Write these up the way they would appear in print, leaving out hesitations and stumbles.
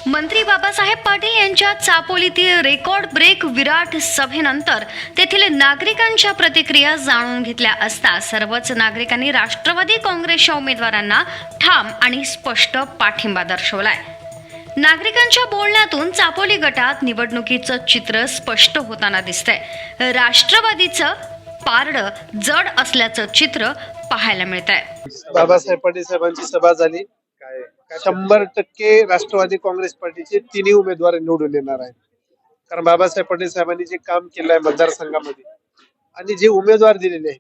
मंत्री बाबासाहेब पाटील यांच्या चापोलीतील record break विराट सभेनंतर तेथील नागरिकांच्या प्रतिक्रिया जाणून घेतल्या असता सर्वच नागरिकांनी राष्ट्रवादी काँग्रेसच्या उमेदवारांना ठाम आणि स्पष्ट पाठिंबा दर्शवलाय. नागरिकांच्या बोलण्यातून चापोली गटात निवडणुकीचं चित्र स्पष्ट होताना दिसतंय. राष्ट्रवादीचं पारडं जड असल्याचं चित्र पाहायला मिळतंय. बाबासाहेब पाटील साहेबांची सभा झाली. 100% राष्ट्रवादी काँग्रेस पार्टीचे तिन्ही उमेदवार निवडून येणार आहेत. कारण बाबासाहेब पाटील साहेबांनी जे काम केलं आहे मतदारसंघामध्ये आणि जे उमेदवार दिलेले आहेत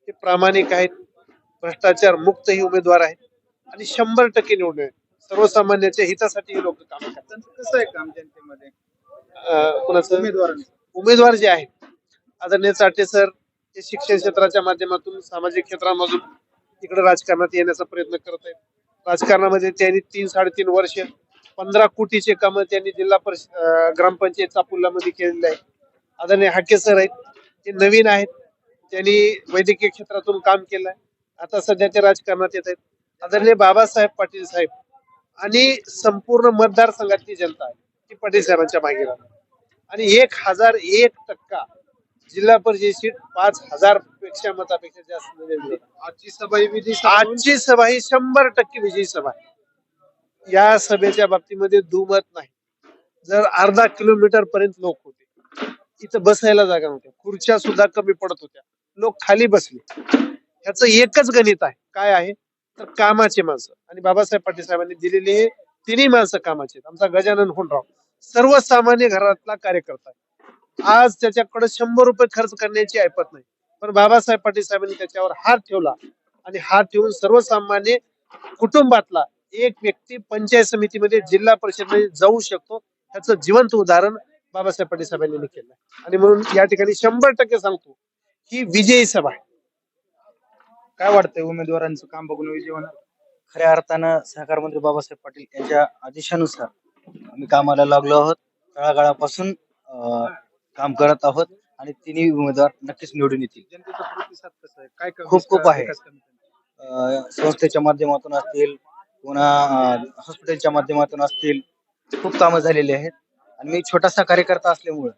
ते प्रामाणिक आहेत, भ्रष्टाचार मुक्त ही उमेदवार आहेत आणि 100% निवडून आहेत. सर्वसामान्यांच्या हितासाठी हे लोक काम करतात. कसं आहे काम जनतेमध्ये कुणाचं उमेदवार जे आहेत आदरणीय चाटे सर ते शिक्षण क्षेत्राच्या माध्यमातून सामाजिक क्षेत्रामधून इकडे राजकारणात येण्याचा प्रयत्न करत आहेत. राजकारणामध्ये त्यांनी 3-3.5 वर्ष 15 कोटीचे काम त्यांनी जिल्हा परिषद ग्रामपंचायत चापुल्लामध्ये केलेले आहे. आदरणीय हाके सर आहेत ते नवीन आहेत, त्यांनी वैद्यकीय क्षेत्रातून काम केलं आहे, आता सध्या ते राजकारणात येत आहेत. आदरणीय बाबासाहेब पाटील साहेब आणि संपूर्ण मतदारसंघातली जनता आहे ती पाटील साहेबांच्या मागे राहणार आणि 1001% जिल्हा परिषद सीट 5000 पेक्षा मतापेक्षा जास्त मिळेल. आजची सभा ही आजची सभा ही 100% विजयी सभा आहे. या सभेच्या बाबतीमध्ये दुमत नाही. जर अर्धा किलोमीटर पर्यंत लोक होते, इथं बसायला जागा नव्हत्या, खुर्च्या सुद्धा कमी पडत होत्या, लोक खाली बसले. ह्याचं एकच गणित आहे, काय आहे तर कामाचे माणसं आणि बाबासाहेब पाटील साहेबांनी दिलेले हे तिन्ही माणसं कामाचे. आमचा गजानन हुंडराव सर्वसामान्य घरातला कार्यकर्ता आहे. आज त्याच्याकडे 100 रुपये खर्च करण्याची ऐपत नाही, पण बाबासाहेब पाटील साहेबांनी त्याच्यावर हात ठेवला आणि हात ठेवून सर्वसामान्य कुटुंबातला एक व्यक्ती पंचायत समितीमध्ये जिल्हा परिषदमध्ये जाऊ शकतो ह्याचं जिवंत उदाहरण बाबासाहेब पाटील साहेबांनी केलं आणि म्हणून या ठिकाणी 100% सांगतो ही विजयी सभा आहे. काय वाटतंय उमेदवारांचं काम बघून विजय होणार? खऱ्या अर्थानं सहकार मंत्री बाबासाहेब पाटील यांच्या आदेशानुसार आम्ही कामाला लागलो आहोत. तळागाळापासून काम करत आहोत आणि तिन्ही उमेदवार नक्कीच निवडून येतील. जनतेचा प्रतिसाद कसा आहे? काय खूप आहे. संस्थेच्या माध्यमातून असतील, पुन्हा हॉस्पिटलच्या माध्यमातून असतील, खूप कामं झालेली आहेत आणि मी छोटासा कार्यकर्ता असल्यामुळे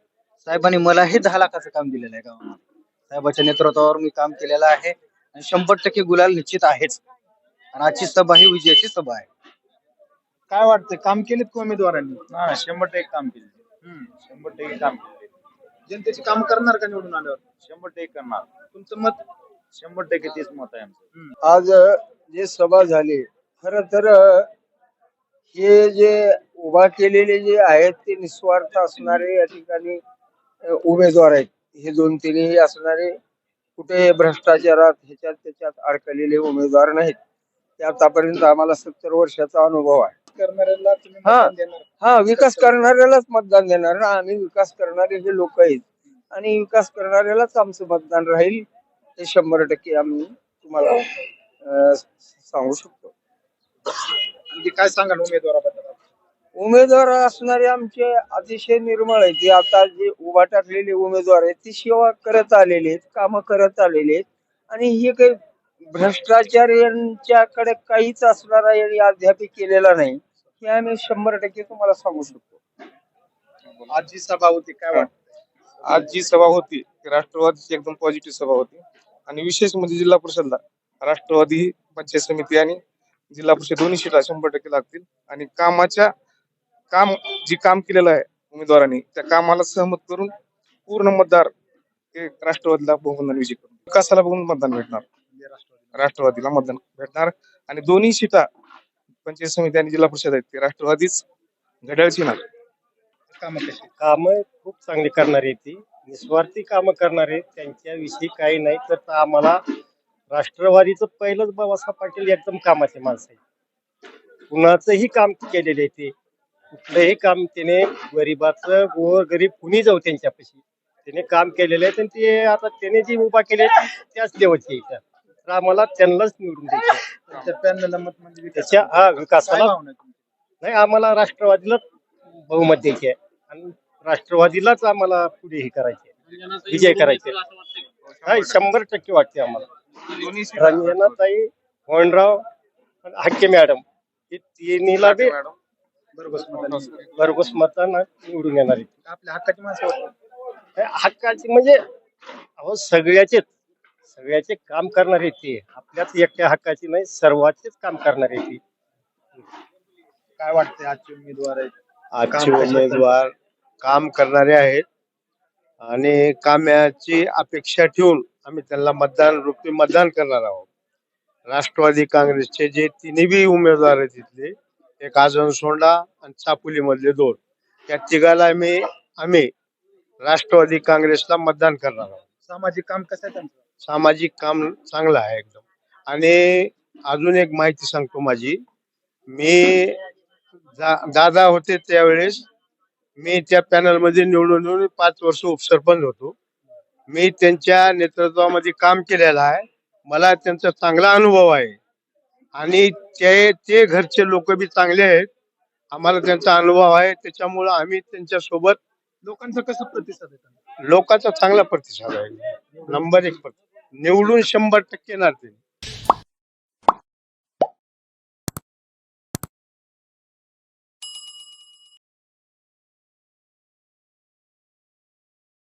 साहेबांनी मलाही 10 लाखाचं काम दिलेलं आहे गावामध्ये. साहेबांच्या नेतृत्वावर मी काम केलेलं आहे आणि 100% गुलाल निश्चित आहेच आणि आजची सभा ही विजयाची सभा आहे. काय वाटतंय काम केलेत का उमेदवारांनी? 100% काम केले. 100% काम केले. जनतेची काम करणार का निवडून आल्यावर? 100% करणार. तुमचं मत? 100% तेच मत आहे आमचं. आज जे सभा झाली, खर तर हे जे उभा केलेले जे आहेत ते निस्वार्थ असणारे या ठिकाणी उमेदवार आहेत. हे 2-3 असणारे कुठे भ्रष्टाचारात ह्याच्यात त्याच्यात अडकलेले उमेदवार नाहीत. ते आतापर्यंत आम्हाला 70 वर्षाचा अनुभव आहे. करणाऱ्याला तुम्ही हा. मतदान देणार? हा, विकास करणाऱ्यालाच मतदान देणार ना आम्ही. विकास करणारे जे लोक आहेत आणि विकास करणाऱ्यालाच आमचं मतदान राहील. ते 100% आम्ही तुम्हाला सांगू शकतो. आणि काय सांगाल उमेदवाराबद्दल? उमेदवार असणारे आमचे अतिशय निर्मळ आहेत. ते आता जे उभा टाकलेले उमेदवार आहेत ते सेवा करत आलेले आहेत, कामं करत आलेले आहेत आणि हे काही भ्रष्टाचार यांच्याकडे काहीच असणारा यांनी अद्याप केलेला नाही हे आम्ही 100% तुम्हाला सांगू शकतो. आज जी सभा होती काय वाटतं? आज जी सभा होती ती राष्ट्रवादीची एकदम पॉझिटिव्ह सभा होती आणि विशेष म्हणजे जिल्हा परिषदला राष्ट्रवादी पंचायत समिती आणि जिल्हा परिषद दोन्ही सीटा 100% लागतील आणि काम केलेलं आहे उमेदवारांनी त्या कामाला सहमत करून पूर्ण मतदार हे राष्ट्रवादीला बहुमताने विजय करून विकासाला बघून मतदान भेटणार. राष्ट्रवादीला मतदान भेटणार आणि दोन्ही सीटा पंचायत समिती आणि जिल्हा परिषद आहेत ते राष्ट्रवादीच घड्याळची ना. काम कशी? कामं खूप चांगली करणारी ती निस्वार्थी कामं करणारे, त्यांच्याविषयी काही नाही. तर आम्हाला राष्ट्रवादीचं पहिलंच बाबासाहेब पाटील एकदम कामाचे माणसं आहे. कुणाचंही काम केलेले आहे ते, कुठलंही काम त्याने गरीबाचं गरीब कुणी जाऊ त्यांच्यापाशी त्याने काम केलेलं आहे. ते आता त्याने जी उभा केले त्याच लेवलचे इथं, तर आम्हाला त्यांनाच निवडून द्यायचं. पॅनलला मत म्हणजे त्याच्या विकासाला काय भावना आहे तुमची? नाही, आम्हाला राष्ट्रवादीलाच बहुमत द्यायचे आहे आणि राष्ट्रवादीलाच आम्हाला पुढे हे करायचे, विजय करायचे. नाही, 100% वाटते आम्हाला. रंजनाताई, होंडराव आणि हक्के मॅडम हे तिन्हीला बी भरघोस मतांना निवडून येणार आहे. आपल्या हक्काची माणसं वाटतात. हक्काची म्हणजे अहो सगळ्याचे काम करणारे ते, आपल्याच एकट्या हक्काची नाही, सर्वांचेच काम करणारे ते. काय वाटतंय आजचे उमेदवार आहेत आजचे काम कसे उमेदवार काम करणारे आहेत आणि कामाची अपेक्षा ठेवून आम्ही त्यांना मतदान करणार आहोत. राष्ट्रवादी काँग्रेसचे जे तिन्ही बी उमेदवार आहेत तिथले, एक आझम सोंडा आणि चापोली मधले 2, या तिघाला आम्ही राष्ट्रवादी काँग्रेसला मतदान करणार आहोत. सामाजिक काम कसं आहे त्यांचं? सामाजिक काम चांगलं आहे एकदम. आणि अजून एक माहिती सांगतो माझी, मी दादा होते त्यावेळेस मी त्या पॅनल मध्ये निवडून येऊन 5 वर्ष उपसरपंच होतो. मी त्यांच्या नेतृत्वामध्ये काम केलेलं आहे. मला त्यांचा चांगला अनुभव आहे आणि ते घरचे लोक बी चांगले आहेत. आम्हाला त्यांचा अनुभव आहे, त्याच्यामुळं आम्ही त्यांच्या सोबत. लोकांचा कसा प्रतिसाद आहे त्यांना? लोकांचा चांगला प्रतिसाद आहे. नंबर 1 निवडून 100% येणार ते.